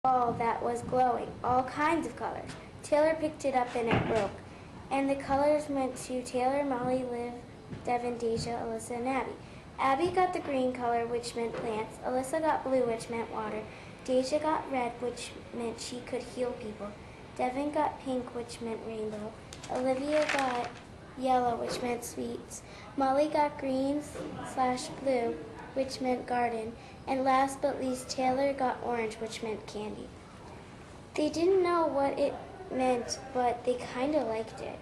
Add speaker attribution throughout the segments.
Speaker 1: ball that was glowing, all kinds of colors. Taylor picked it up and it broke. And the colors went to Taylor, Molly, Liv, Devin, Deja, Alyssa, and Abby. Abby got the green color, which meant plants. Alyssa got blue, which meant water. Deja got red, which meant she could heal people. Devin got pink, which meant rainbow. Olivia got yellow, which meant sweets. Molly got green/blue, which meant garden. And last but least, Taylor got orange, which meant candy. They didn't know what it meant, but they kind of liked it.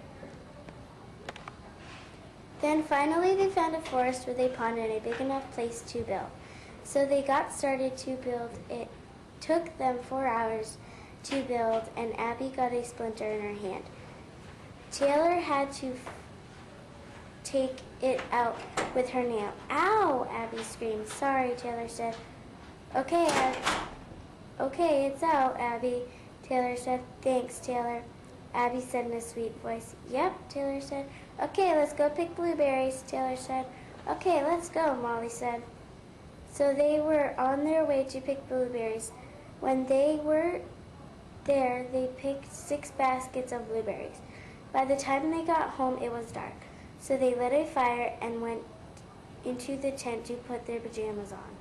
Speaker 1: Then finally they found a forest with a pond and a big enough place to build. So they got started to build. It took them 4 hours to build, and Abby got a splinter in her hand. Taylor had to take it out with her nail. Ow! Abby screamed. Sorry, Taylor said. Okay, it's out, Abby, Taylor said. Thanks, Taylor, Abby said in a sweet voice. Yep, Taylor said. Okay, let's go pick blueberries, Taylor said. Okay, let's go, Molly said. So they were on their way to pick blueberries. When they were there, they picked 6 baskets of blueberries. By the time they got home, it was dark. So they lit a fire and went into the tent to put their pajamas on.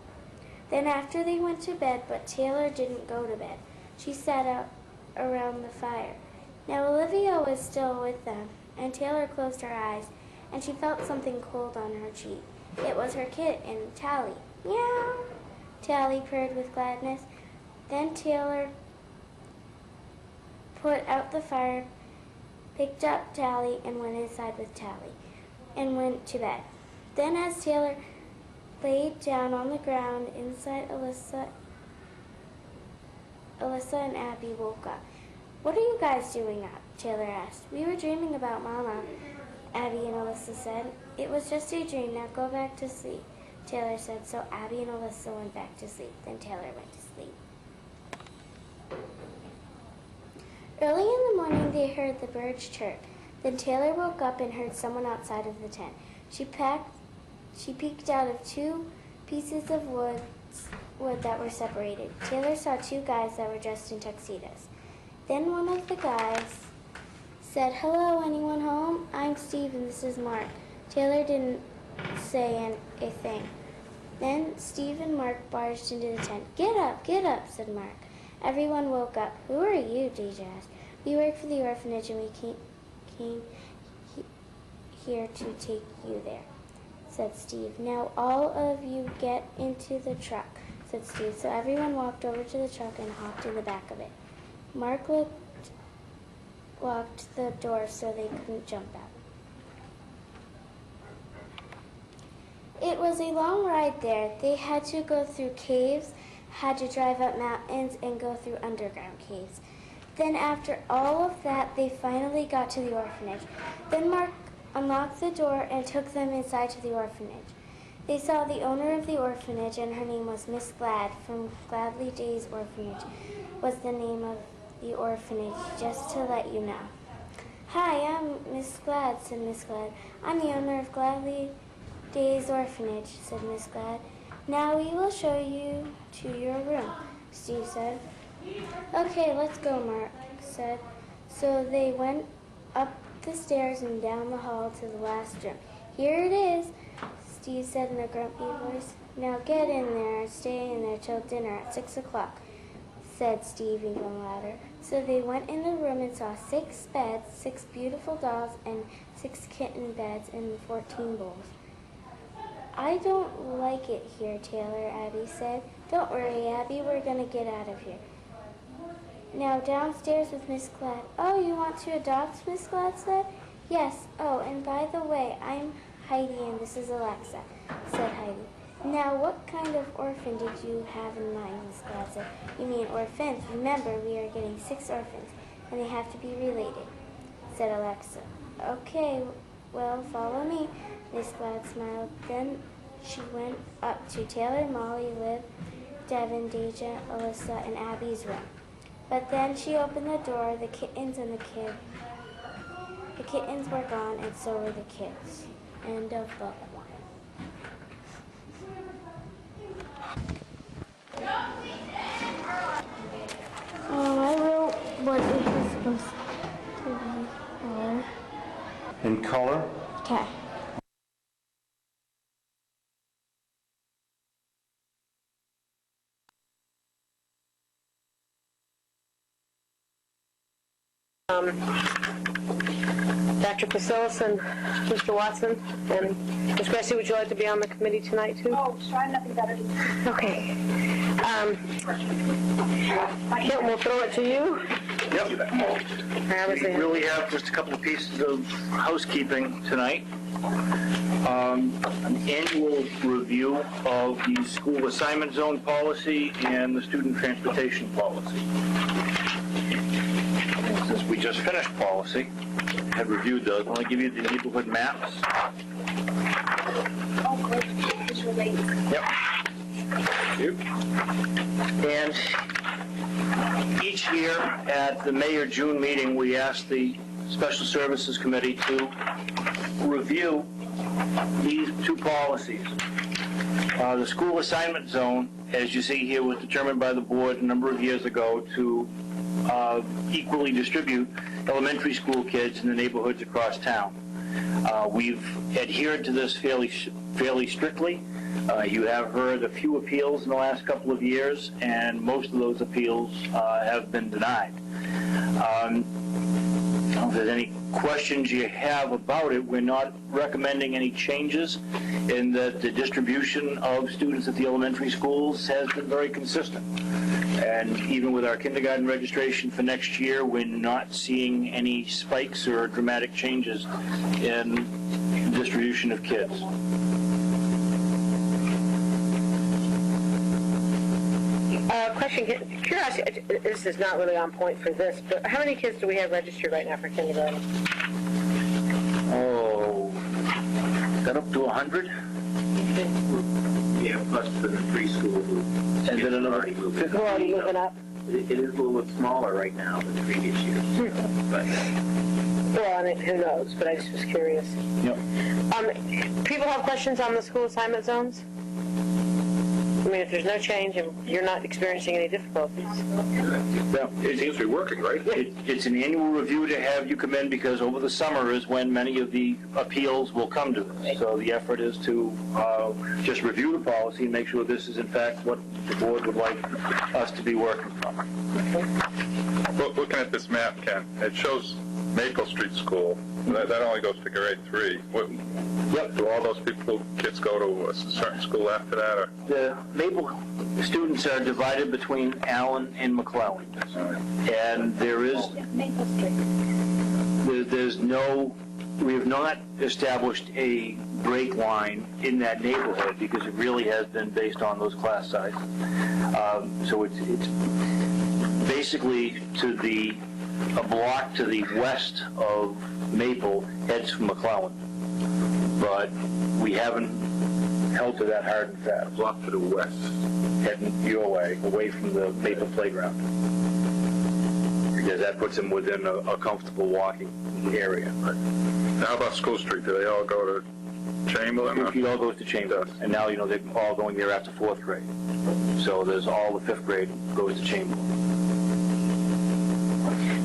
Speaker 1: Then after they went to bed, but Taylor didn't go to bed. She sat out around the fire. Now Olivia was still with them, and Taylor closed her eyes, and she felt something cold on her cheek. It was her kitten, Tally. Meow! Tally purred with gladness. Then Taylor put out the fire, picked up Tally, and went inside with Tally, and went to bed. Then as Taylor laid down on the ground inside, Alyssa and Abby woke up. What are you guys doing up? Taylor asked. We were dreaming about Mama, Abby and Alyssa said. It was just a dream. Now go back to sleep, Taylor said. So Abby and Alyssa went back to sleep. Then Taylor went to sleep. Early in the morning they heard the birds chirp. Then Taylor woke up and heard someone outside of the tent. She peeked out of 2 pieces of wood that were separated. Taylor saw 2 guys that were dressed in tuxedos. Then one of the guys said, Hello, anyone home? I'm Steve and this is Mark. Taylor didn't say a thing. Then Steve and Mark barged into the tent. Get up, said Mark. Everyone woke up. Who are you? Deja asked. We work for the orphanage and we came here to take you there, said Steve. Now all of you get into the truck, said Steve. So everyone walked over to the truck and hopped in the back of it. Mark locked the door so they couldn't jump out. It was a long ride there. They had to go through caves, had to drive up mountains, and go through underground caves. Then after all of that, they finally got to the orphanage. Then Mark unlocked the door and took them inside to the orphanage. They saw the owner of the orphanage, and her name was Miss Glad, from Gladly Days Orphanage was the name of the orphanage, just to let you know. Hi, I'm Miss Glad, said Miss Glad. I'm the owner of Gladly Days Orphanage, said Miss Glad. Now we will show you to your room, Steve said. Okay, let's go, Mark said. So they went up the stairs and down the hall to the last room. Here it is, Steve said in a grumpy voice. Now get in there and stay in there till dinner at 6 o'clock, said Steve even louder. So they went in the room and saw 6 beds, 6 beautiful dolls, and 6 kitten beds, and 14 bowls. I don't like it here, Taylor, Abby said. Don't worry, Abby, we're going to get out of here. Now downstairs with Miss Glad. Oh, you want to adopt, Miss Glad said. Yes. Oh, and by the way, I'm Heidi and this is Alexa, said Heidi. Now, what kind of orphan did you have in mind, Miss Glad said. You mean orphans? Remember, we are getting 6 orphans, and they have to be related, said Alexa. Okay, well, follow me, Miss Glad smiled. Then she went up to Taylor, Molly, Liv, Devin, Deja, Alyssa, and Abby's room. But then she opened the door. The kittens were gone, and so were the kids. End of book 1.
Speaker 2: in color.
Speaker 1: Okay.
Speaker 3: Dr. Basilis and Mr. Watson, and Ms. Gracie, would you like to be on the committee tonight, too?
Speaker 4: Oh, try nothing better.
Speaker 3: Okay. Kent, we'll throw it to you.
Speaker 5: Yep.
Speaker 3: Travis,
Speaker 5: We really have just a couple of pieces of housekeeping tonight. An annual review of the school assignment zone policy and the student transportation policy. Since we just finished policy, had reviewed those, I want to give you the neighborhood maps.
Speaker 4: Oh, great. It's related.
Speaker 5: Yep. Thank you. And each year at the May or June meeting, we ask the Special Services Committee to review these two policies. The school assignment zone, as you see here, was determined by the board a number of years ago to equally distribute elementary school kids in the neighborhoods across town. We've adhered to this fairly strictly. You have heard a few appeals in the last couple of years, and most of those appeals have been denied. If there's any questions you have about it, we're not recommending any changes in that the distribution of students at the elementary schools has been very consistent. And even with our kindergarten registration for next year, we're not seeing any spikes or dramatic changes in the distribution of kids.
Speaker 3: Question, curiosity, this is not really on point for this, but how many kids do we have registered right now for kindergarten?
Speaker 5: Oh, is that up to 100?
Speaker 6: Yeah, plus the preschool.
Speaker 5: And then another 50?
Speaker 3: We're already moving up.
Speaker 6: It is a little bit smaller right now than the previous years. But
Speaker 3: Well, and who knows, but I just was curious.
Speaker 5: Yep.
Speaker 3: People have questions on the school assignment zones? I mean, if there's no change and you're not experiencing any difficulties.
Speaker 5: Yeah,
Speaker 6: it seems to be working, right?
Speaker 5: It's an annual review to have you come in because over the summer is when many of the appeals will come to us. So the effort is to just review the policy and make sure this is in fact what the board would like us to be working from.
Speaker 7: Looking at this map, Ken, it shows Maple Street School. That only goes to grade 3.
Speaker 5: Yep.
Speaker 7: Do all those kids go to a certain school after that? Or?
Speaker 5: The Maple students are divided between Allen and McClellan. And there is,
Speaker 4: Maple Street.
Speaker 5: we have not established a break line in that neighborhood because it really has been based on those class sizes. So it's basically a block to the west of Maple heads from McClellan. But we haven't held to that hard and fast.
Speaker 6: Block to the west.
Speaker 5: Heading your way, away from the Maple playground. Because that puts them within a comfortable walking area.
Speaker 7: Now, how about School Street? Do they all go to Chamberlain?
Speaker 5: It all goes to Chamberlain. And now, they're all going there after 4th grade. So there's all the 5th grade goes to Chamberlain.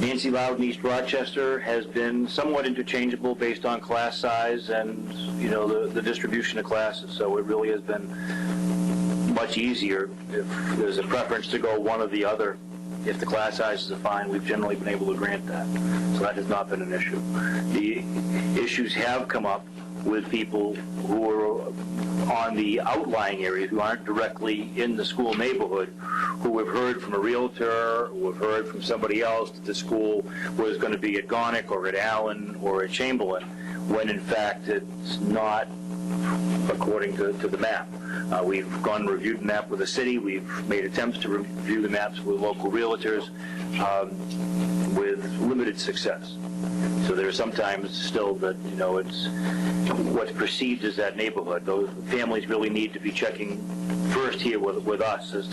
Speaker 5: Nancy Loud in East Rochester has been somewhat interchangeable based on class size and, the distribution of classes. So it really has been much easier if there's a preference to go one or the other. If the class sizes are fine, we've generally been able to grant that. So that has not been an issue. The issues have come up with people who are on the outlying areas who aren't directly in the school neighborhood, who have heard from a realtor, who have heard from somebody else that the school was going to be at Gonick or at Allen or at Chamberlain, when in fact it's not according to the map. We've gone and reviewed the map with the city. We've made attempts to review the maps with local realtors with limited success. So there's sometimes still that, it's what's perceived as that neighborhood. Those families really need to be checking first here with us as